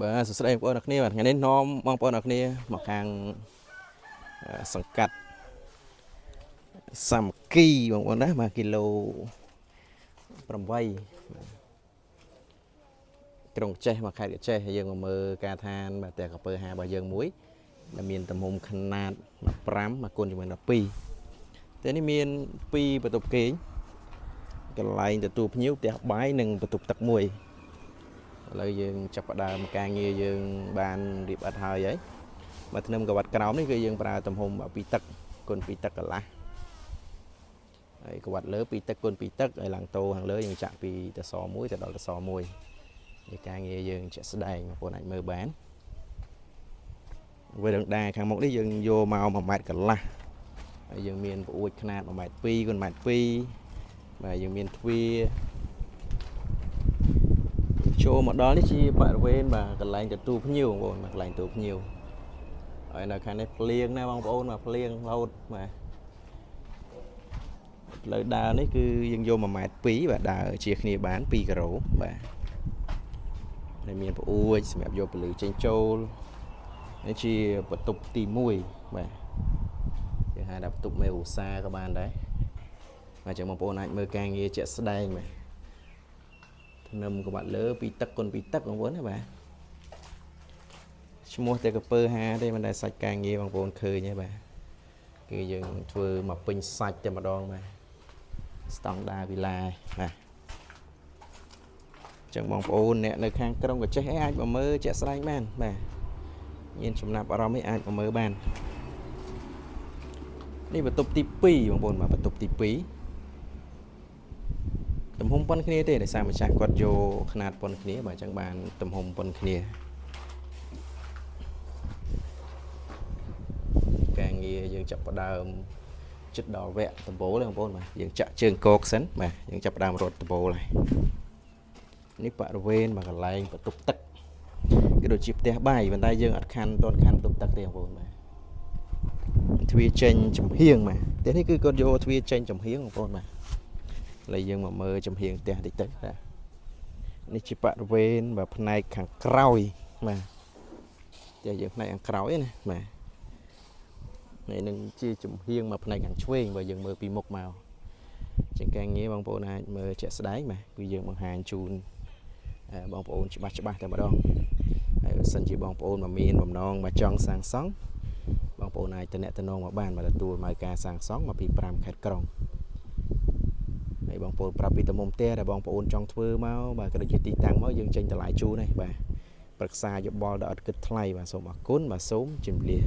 បាទសួស្តីបងប្អូនអរគ្នាបាទថ្ងៃនេះនាំបងប្អូនអរគ្នាមកខាងសង្កាត់សាមគ្គីបងប្អូនណា1គីឡូ8ក្រុងចេះមកខេត្តកចេះយើងមកមើលការឋានបាទតែកពើហារបស់យើងមួយដែលមានទំហំຂណាត15មកគុណជាមួយ12តែនេះមាន2បន្ទប់គេងកន្លែងទទួលភ្ញៀវផ្ទះបាយនិងបន្ទប់ទឹកមួយឥឡូវយើងចាប់ផ្ដើមការងារយើងបានរៀបអត់ហើយបាទធ្នឹមក្បាត់ក្រោមនេះគឺយើងប្រើទំហំ2ទឹកគុណ2ទឹកកន្លះហើយក្បាត់លើ2ទឹកគុណ2ទឹកហើយឡើងតោខាងលើយើងចាក់ពីតស1ទៅដល់តស1នៃការងារយើងជាក់ស្ដែងបងប្អូនអាចមើលបានវាដងដាខាងមុខនេះយើងយកមក1ម៉ែត្រកន្លះហើយយើងមានប្អួចຂະណាត1ម៉ែត្រ2គុណ1ម៉ែត្រ2បាទយើងមានទ្វារចូលមកដល់នេះជាបរិវេណបាទកន្លែងទទួលភ្ញៀវបងប្អូនបាទកន្លែងទទួលភ្ញៀវហើយនៅខាងនេះភ្លៀងណាបងប្អូនបាទភ្លៀងរហូតបាទផ្លូវដើរនេះគឺយើងយក1ម៉ែត្រ2បាទដើរជាគ្នាបាន2គីឡូបាទហើយមានប្អួចសម្រាប់យកពលឺចេញចូលនេះជាបន្ទប់ទី1បាទយើងហៅថាបន្ទប់មេឧស្សាហ៍ក៏បានដែរបាទចឹងបងប្អូនអាចមើលការងារជាក់ស្ដែងបាទនឹមក្បាត់លើ2ទឹកគុណ2ទឹកបងប្អូនណាបាទឈ្មោះតែកពើហាទេមិនដែលសាច់ការងារបងប្អូនឃើញទេបាទគឺយើងធ្វើមកពេញសាច់តែម្ដងបាទស្តង់ដារវិឡាបាទចឹងបងប្អូនអ្នកនៅខាងក្រុងកចេះអាចមកមើលជាក់ស្ដែងបានបាទមានចំណាប់អារម្មណ៍ឯងអាចមកមើលបាននេះបន្ទប់ទី2បងប្អូនបាទបន្ទប់ទី2ទំហំប៉ុនគ្នាទេដោយសារម្ចាស់គាត់យកຂະណាតប៉ុនគ្នាបាទអញ្ចឹងបានទំហំប៉ុនគ្នាការងារយើងចាប់ផ្ដើមចិត្តដល់វគ្គដំបូលទេបងប្អូនបាទយើងចាក់ជើងកកសិនបាទយើងចាប់ផ្ដើមរត់ដំបូលហើយនេះបរិវេណបាទកន្លែងបន្ទប់ទឹកគឺដូចជាផ្ទះបាយប៉ុន្តែយើងអត់ខាន់តន់ខាន់បន្ទប់ទឹកទេបងប្អូនបាទទ្វារចេញចំហៀងបាទផ្ទះនេះគឺគាត់យកទ្វារចេញចំហៀងបងប្អូនបាទឥឡូវយើងមកមើលចំហៀងផ្ទះតិចទៅបាទនេះជាបរិវេណបាទផ្នែកខាងក្រោយបាទផ្ទះយើងផ្នែកខាងក្រោយណាបាទនេះនឹងជាចំហៀងមកផ្នែកខាងឆ្វេងបើយើងមើលពីមុខមកជាការងារបងប្អូនអាចមើលជាក់ស្ដែងបាទគឺយើងបង្ហាញជូនបងប្អូនច្បាស់តែម្ដងហើយបើសិនជាបងប្អូនមកមានបំណងមកចង់សាងសង់បងប្អូនអាចតំណែងមកបានមកទទួលមកការសាងសង់មកពី5ខេត្តក្រុងហើយបងប្អូនប្រាប់ពីទំហំផ្ទះដែលបងប្អូនចង់ធ្វើមកបាទក៏ដូចជាទីតាំងមកយើងចេញតម្លៃជូនដែរបាទប្រឹក្សាយោបល់ដល់អត់គិតថ្លៃបាទសូមអរគុណបាទសូមជម្រាប